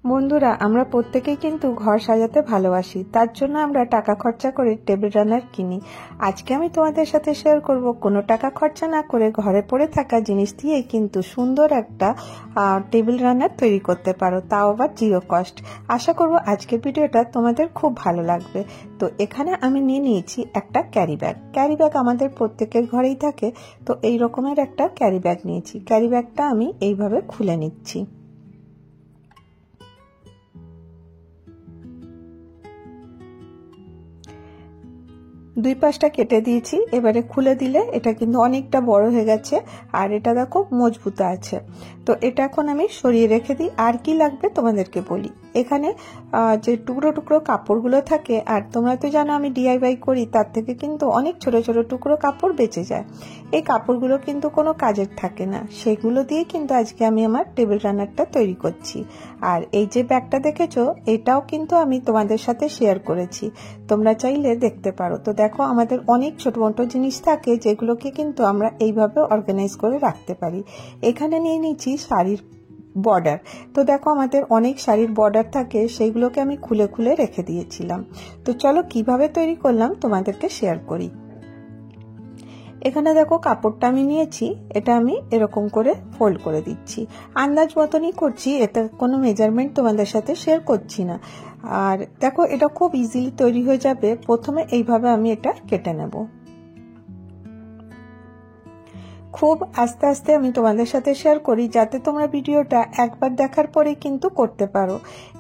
বন্ধুরা, আমরা প্রত্যেকেই কিন্তু ঘর সাজাতে ভালোবাসি। তার জন্য আমরা টাকা খরচা করে টেবিল রানার কিনি। আজকে আমি তোমাদের সাথে শেয়ার করব কোনো টাকা খরচা না করে ঘরে পড়ে থাকা জিনিস দিয়েই কিন্তু সুন্দর একটা টেবিল রানার তৈরি করতে পারো, তাও আবার জিরো কস্ট। আশা করব আজকের ভিডিওটা তোমাদের খুব ভালো লাগবে। তো এখানে আমি নিয়ে নিয়েছি একটা ক্যারি ব্যাগ। ক্যারি ব্যাগ আমাদের প্রত্যেকের ঘরেই থাকে, তো এই রকমের একটা ক্যারি ব্যাগ নিয়েছি। ক্যারি ব্যাগটা আমি এইভাবে খুলে নিচ্ছি। দুই পাশটা কেটে দিয়েছি। এবারে খুলে দিলে এটা কিন্তু অনেকটা বড় হয়ে গেছে, আর এটা দেখো মজবুত আছে। তো এটা এখন আমি সরিয়ে রেখে দিই। আর কি লাগবে তোমাদেরকে বলি। এখানে যে টুকরো টুকরো কাপড়গুলো থাকে, আর তোমরা তো জানো আমি ডিআইওয়াই করি, তার থেকে কিন্তু অনেক ছোট ছোট টুকরো কাপড় বেঁচে যায়। এই কাপড়গুলো কিন্তু কোনো কাজের থাকে না, সেগুলো দিয়ে কিন্তু আজকে আমি আমার টেবিল রানারটা তৈরি করছি। আর এই যে ব্যাগটা দেখেছো, এটাও কিন্তু আমি তোমাদের সাথে শেয়ার করেছি, তোমরা চাইলে দেখতে পারো। তো দেখো, আমাদের অনেক ছোট ছোট জিনিস থাকে যেগুলোকে কিন্তু আমরা এইভাবে অর্গানাইজ করে রাখতে পারি। এখানে নিয়ে নিচ্ছি শাড়ির বর্ডার। তো দেখো, আমাদের অনেক শাড়ির বর্ডার থাকে, সেইগুলোকে আমি খুলে খুলে রেখে দিয়েছিলাম। তো চলো কিভাবে তৈরি করলাম তোমাদেরকে শেয়ার করি। এখানে দেখো, কাপড়টা আমি নিয়েছি, এটা আমি এরকম করে ফোল্ড করে দিচ্ছি। আন্দাজ মতনই করছি, এটা কোনো মেজারমেন্ট তোমাদের সাথে শেয়ার করছি না। আর দেখো, এটা খুব ইজিলি তৈরি হয়ে যাবে। প্রথমে এইভাবে আমি এটা কেটে নেব। খুব আস্তে আস্তে আমি তোমাদের সাথে শেয়ার করি, যাতে তোমরা ভিডিওটা একবার দেখার পরে কিন্তু করতে পারো।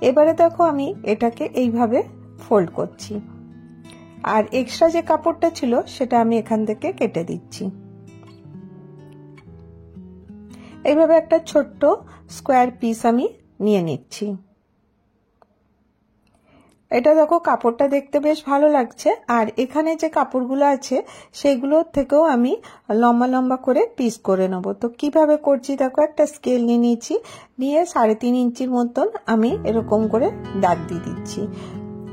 এবারে দেখো, আমি এটাকে এইভাবে ফোল্ড করছি, আর এক্সট্রা যে কাপড়টা ছিল সেটা আমি এখান থেকে কেটে দিচ্ছি। এইভাবে একটা ছোট্ট স্কোয়ার পিস আমি নিয়ে নিচ্ছি। এটা দেখো, কাপড়টা দেখতে বেশ ভালো লাগছে। আর এখানে যে কাপড়গুলো আছে সেগুলোর থেকেও আমি লম্বা লম্বা করে পিস করে নেব। তো কিভাবে করছি দেখো, একটা স্কেল নিয়ে নিয়েছি, নিয়ে 3.5 ইঞ্চির মতন আমি এরকম করে দাগ দিয়ে দিচ্ছি।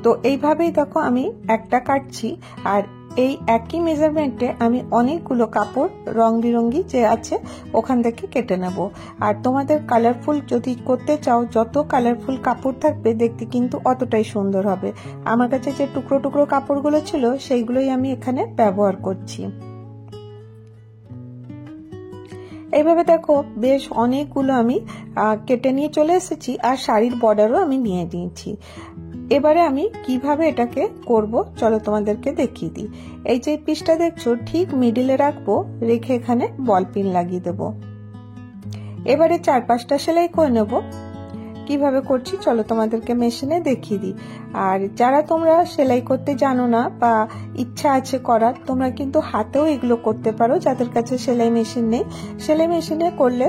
তো এইভাবেই দেখো আমি একটা কাটছি, আর এই একই মেজারমেন্টে আমি অনেকগুলো কাপড় রং বিরঙ্গি যে আছে ওখান থেকে কেটে নেব। আর তোমাদের কালারফুল যদি করতে চাও, যত কালারফুল কাপড় থাকবে দেখতে কিন্তু অতটাই সুন্দর হবে। আমার কাছে যে টুকরো টুকরো কাপড়গুলো ছিল সেইগুলোই আমি এখানে ব্যবহার করছি। এইভাবে দেখো, বেশ অনেকগুলো আমি কেটে নিয়ে চলে এসেছি, আর শাড়ির বর্ডারও আমি নিয়ে নিয়েছি। এবারে আমি কিভাবে এটাকে করব চলো তোমাদেরকে দেখিয়ে দিই। এই যে পিসটা দেখছো, ঠিক মিডিলে রাখবো, রেখে এখানে বল পিন লাগিয়ে দেবো। এবারে 4-5টা সেলাই করে নেব। কিভাবে করছি চলো তোমাদেরকে মেশিনে দেখিয়ে দিই। আর যারা তোমরা সেলাই করতে জানো না বা ইচ্ছা আছে করার, তোমরা কিন্তু হাতেও এগুলো করতে পারো। যাদের কাছে সেলাই মেশিন নেই, সেলাই মেশিনে করলে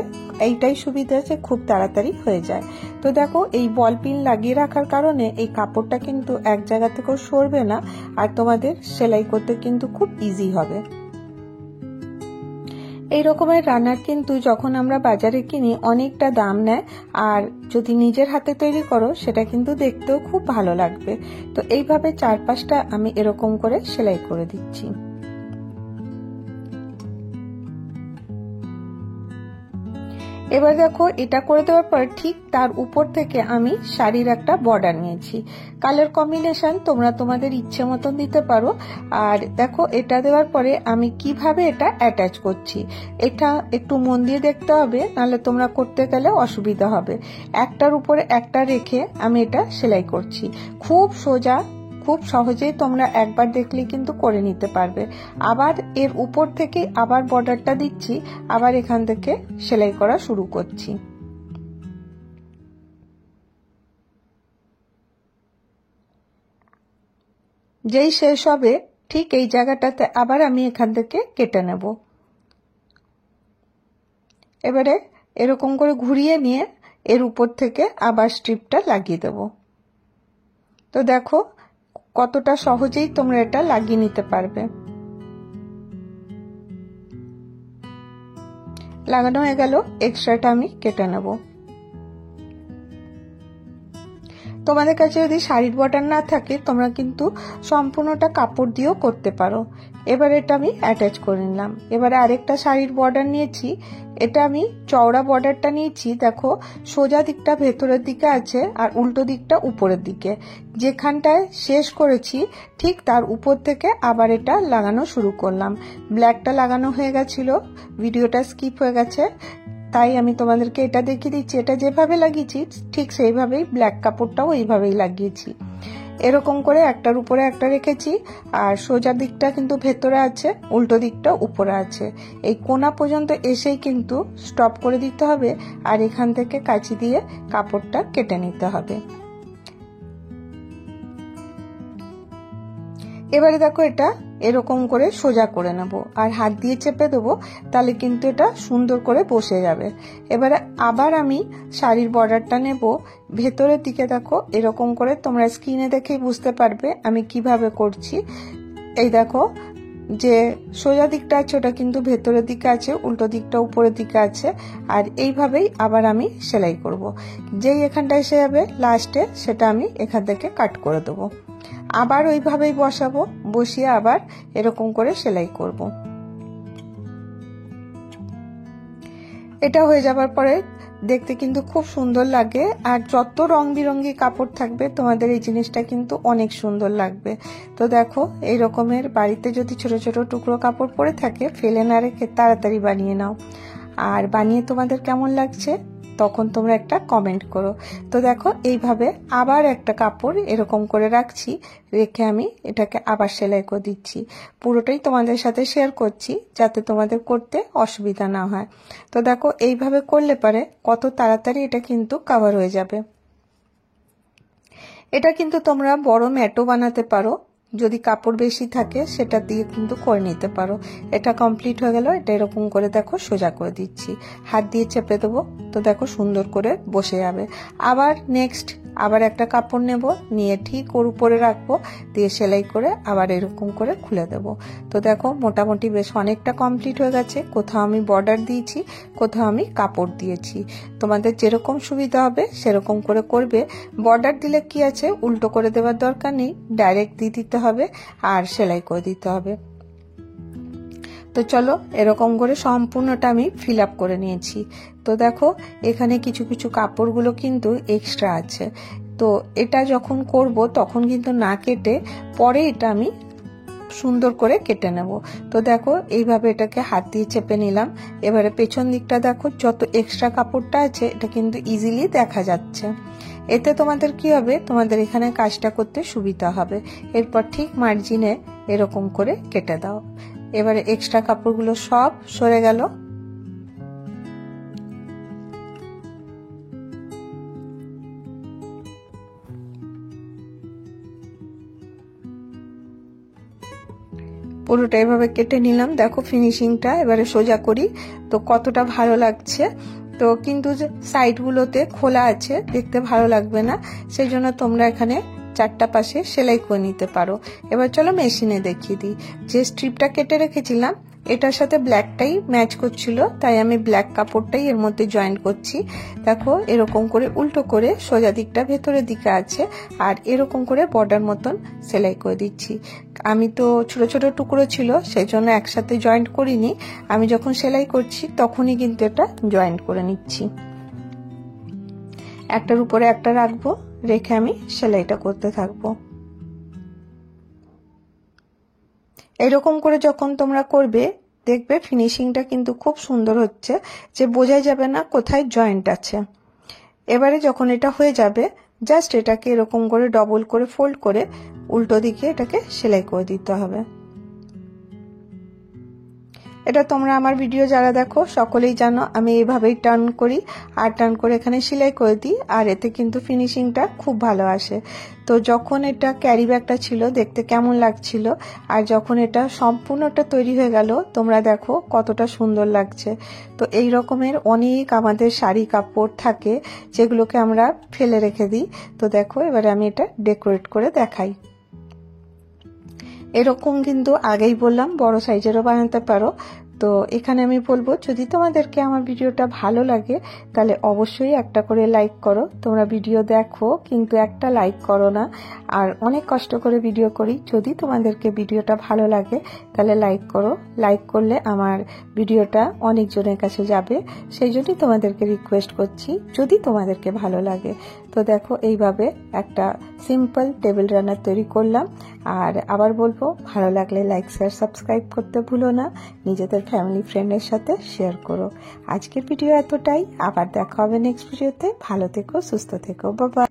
এইটাই সুবিধা আছে, খুব তাড়াতাড়ি হয়ে যায়। তো দেখো, এই বল পিন লাগিয়ে রাখার কারণে এই কাপড়টা কিন্তু এক জায়গা থেকেও সরবে না, আর তোমাদের সেলাই করতে কিন্তু খুব ইজি হবে। এই রকমের রানার কিন্তু যখন আমরা বাজারে কিনি অনেকটা দাম নেয়, আর যদি নিজের হাতে তৈরি করো সেটা কিন্তু দেখতেও খুব ভালো লাগবে। তো এইভাবে 4-5টা আমি এরকম করে সেলাই করে দিচ্ছি। এবার দেখো, এটা করে দেওয়ার পর ঠিক তার উপর থেকে আমি শাড়ির একটা বর্ডার নিয়েছি। কালার কম্বিনেশন তোমরা তোমাদের ইচ্ছে মতন দিতে পারো। আর দেখো, এটা দেওয়ার পরে আমি কিভাবে এটা অ্যাটাচ করছি, এটা একটু মন দিয়ে দেখতে হবে, নাহলে তোমরা করতে গেলে অসুবিধা হবে। একটার উপরে একটা রেখে আমি এটা সেলাই করছি। খুব সোজা, খুব সহজেই তোমরা একবার দেখলে কিন্তু করে নিতে পারবে। আবার এর উপর থেকে আবার বর্ডারটা দিচ্ছি, আবার এখান থেকে সেলাই করা শুরু করছি। যেই শেষ হবে ঠিক এই জায়গাটাতে আবার আমি এখান থেকে কেটে নেব। এবারে এরকম করে ঘুরিয়ে নিয়ে এর উপর থেকে আবার স্ট্রিপটা লাগিয়ে দেব। তো দেখো কতটা সহজেই তোমরা এটা লাগিয়ে নিতে পারবে। লাগানো হয়ে গেল, এক্সট্রাটা আমি কেটে নেব। তোমাদের কাছে যদি শাড়ির বর্ডার না থাকে তোমরা কিন্তু সম্পূর্ণটা কাপড় দিয়েও করতে পারো। এবার এটা আমি অ্যাটাচ করে নিলাম। এবারে আরেকটা শাড়ির বর্ডার নিয়েছি, এটা আমি চওড়া বর্ডারটা নিয়েছি। দেখো সোজা দিকটা ভেতরের দিকে আছে আর উল্টো দিকটা উপরের দিকে। যেখানটায় শেষ করেছি ঠিক তার উপর থেকে আবার এটা লাগানো শুরু করলাম। ব্ল্যাকটা লাগানো হয়ে গেছিল, ভিডিওটা স্কিপ হয়ে গেছে, তাই আমি তোমাদেরকে এটা দেখিয়ে দিচ্ছি। এটা যেভাবে লাগিয়েছি ঠিক সেইভাবেই ব্ল্যাক কাপড়টাও এইভাবেই লাগিয়েছি। এরকম করে একটার উপরে একটা রেখেছি আর সোজা দিকটা কিন্তু ভেতরে আছে, উল্টো দিকটা উপরে আছে। এই কোণা পর্যন্ত এসেই কিন্তু স্টপ করে দিতে হবে আর এখান থেকে কাঁচি দিয়ে কাপড়টা কেটে নিতে হবে। এবারে দেখো এটা এরকম করে সোজা করে নেব আর হাত দিয়ে চেপে দেবো, তাহলে কিন্তু এটা সুন্দর করে বসে যাবে। এবারে আবার আমি শাড়ির বর্ডারটা নেব ভেতরের দিকে। দেখো এরকম করে তোমরা স্ক্রিনে দেখেই বুঝতে পারবে আমি কিভাবে করছি। এই দেখো যে সোজা দিকটা আছে ওটা কিন্তু ভেতরের দিকে আছে, উল্টো দিকটা উপরের দিকে আছে। আর এইভাবেই আবার আমি সেলাই করব। যেই এখানটা এসে যাবে লাস্টে সেটা আমি এখান থেকে কাট করে দেবো। আবার ওইভাবেই বসাবো, বসিয়ে আবার এরকম করে সেলাই করব। এটা হয়ে যাবার পরে দেখতে কিন্তু খুব সুন্দর লাগে। আর যত রং বেরঙি কাপড় থাকবে তোমাদের এই জিনিসটা কিন্তু অনেক সুন্দর লাগবে। তো দেখো এই রকমের বাড়িতে যদি ছোট ছোট টুকরো কাপড় পরে থাকে ফেলে না রেখে তাড়াতাড়ি বানিয়ে নাও। আর বানিয়ে তোমাদের কেমন লাগছে তখন তোমরা একটা কমেন্ট করো। তো দেখো এইভাবে আবার একটা কাপড় এরকম করে রাখছি, রেখে আমি এটাকে আবার সেলাই করে দিচ্ছি। পুরোটাই তোমাদের সাথে শেয়ার করছি যাতে তোমাদের করতে অসুবিধা না হয়। তো দেখো এইভাবে করলে পারে কত তাড়াতাড়ি এটা কিন্তু কভার হয়ে যাবে। এটা কিন্তু তোমরা বড় ম্যাটও বানাতে পারো, যদি কাপড় বেশি থাকে সেটা দিয়ে কিন্তু করে নিতে পারো। এটা কমপ্লিট হয়ে গেল। এটা এরকম করে দেখো সোজা করে দিচ্ছি, হাত দিয়ে চেপে দেবো, তো দেখো সুন্দর করে বসে যাবে। আবার নেক্সট আবার একটা কাপড় নেব, নিয়ে ঠিক ওর উপরে রাখবো, দিয়ে সেলাই করে আবার এরকম করে খুলে দেব। তো দেখো মোটামুটি বেশ অনেকটা কমপ্লিট হয়ে গেছে। কোথাও আমি বর্ডার দিয়েছি, কোথাও আমি কাপড় দিয়েছি। তোমাদের যেরকম সুবিধা হবে সেরকম করে করবে। বর্ডার দিলে কি আছে, উল্টো করে দেওয়ার দরকার নেই, ডাইরেক্ট দিয়ে দিতে হবে আর সেলাই করে দিতে হবে। তো চলো এরকম করে সম্পূর্ণটা আমি ফিল আপ করে নিয়েছি। তো দেখো এখানে কিছু কিছু কাপড়গুলো কিন্তু এক্সট্রা আছে, তো এটা যখন করব তখন কিন্তু না কেটে পরে এটা আমি সুন্দর করে কেটে নেব। তো দেখো এইভাবে এটাকে হাত দিয়ে চেপে নিলাম। এবারে পেছন দিকটা দেখো যত এক্সট্রা কাপড়টা আছে এটা কিন্তু ইজিলি দেখা যাচ্ছে। এতে তোমাদের কি হবে, তোমাদের এখানে কাজটা করতে সুবিধা হবে। এরপর ঠিক মার্জিনে এরকম করে কেটে দাও। এবারে এক্সট্রা কাপড়গুলো সব সরে গেল। পুরোটা এভাবে কেটে নিলাম। দেখো ফিনিশিংটা এবারে সোজা করি তো কতটা ভালো লাগছে। তো কিন্তু যে সাইডগুলোতে খোলা আছে দেখতে ভালো লাগবে না, সেই জন্য তোমরা এখানে চারটা পাশে সেলাই করে নিতে পারো। এবার চলো মেশিনে দেখিয়ে দিই। যে স্ট্রিপটা কেটে রেখেছিলাম এটার সাথে ব্ল্যাকটাই ম্যাচ করছিল, তাই আমি ব্ল্যাক কাপড়টাই এর মধ্যে জয়েন করছি। দেখো এরকম করে উল্টো করে সোজা দিকটা ভেতরের দিকে আছে আর এরকম করে বর্ডার মতন সেলাই করে দিচ্ছি। আমি তো ছোট ছোট টুকরো ছিল সেই জন্য একসাথে জয়েন্ট করিনি, আমি যখন সেলাই করছি তখনই কিন্তু এটা জয়েন্ট করে নিচ্ছি। একটার উপরে একটা রাখবো, রেখে আমি সেলাইটা করতে থাকবো। এরকম করে যখন তোমরা করবে দেখবে ফিনিশিংটা কিন্তু খুব সুন্দর হচ্ছে, যে বোঝাই যাবে না কোথায় জয়েন্ট আছে। এবারে যখন এটা হয়ে যাবে জাস্ট এটাকে এরকম করে ডবল করে ফোল্ড করে উল্টো দিকে এটাকে সেলাই করে দিতে হবে। এটা তোমরা আমার ভিডিও যারা দেখো সকলেই জানো আমি এইভাবেই টার্ন করি আর টার্ন করে এখানে সেলাই করে দিই, আর এতে কিন্তু ফিনিশিংটা খুব ভালো আসে। তো যখন এটা ক্যারি ব্যাগটা ছিল দেখতে কেমন লাগছিল, আর যখন এটা সম্পূর্ণটা তৈরি হয়ে গেল তোমরা দেখো কতটা সুন্দর লাগছে। তো এই রকমের অনেক আমাদের শাড়ি কাপড় থাকে যেগুলোকে আমরা ফেলে রেখে দিই। তো দেখো এবারে আমি এটা ডেকোরেট করে দেখাই। এরকম কিন্তু আগেই বললাম বড় সাইজেরও বানাতে পারো। তো এখানে আমি বলবো যদি তোমাদেরকে আমার ভিডিওটা ভালো লাগে তাহলে অবশ্যই একটা করে লাইক করো। তোমরা ভিডিও দেখো কিন্তু একটা লাইক করো না, আর অনেক কষ্ট করে ভিডিও করি। যদি তোমাদেরকে ভিডিওটা ভালো লাগে তাহলে লাইক করো। লাইক করলে আমার ভিডিওটা অনেকজনের কাছে যাবে, সেই জন্যই তোমাদেরকে রিকোয়েস্ট করছি যদি তোমাদেরকে ভালো লাগে। তো দেখো এইভাবে একটা সিম্পল টেবিল রানার তৈরি করলাম। আর আবার বলবো, ভালো লাগলে লাইক শেয়ার সাবস্ক্রাইব করতে ভুলো না, নিজেদের ফ্যামিলি ফ্রেন্ডের সাথে শেয়ার করো। আজকের ভিডিও এতটাই, আবার দেখা হবে নেক্সট ভিডিওতে। ভালো থেকো, সুস্থ থেকো, বাবা।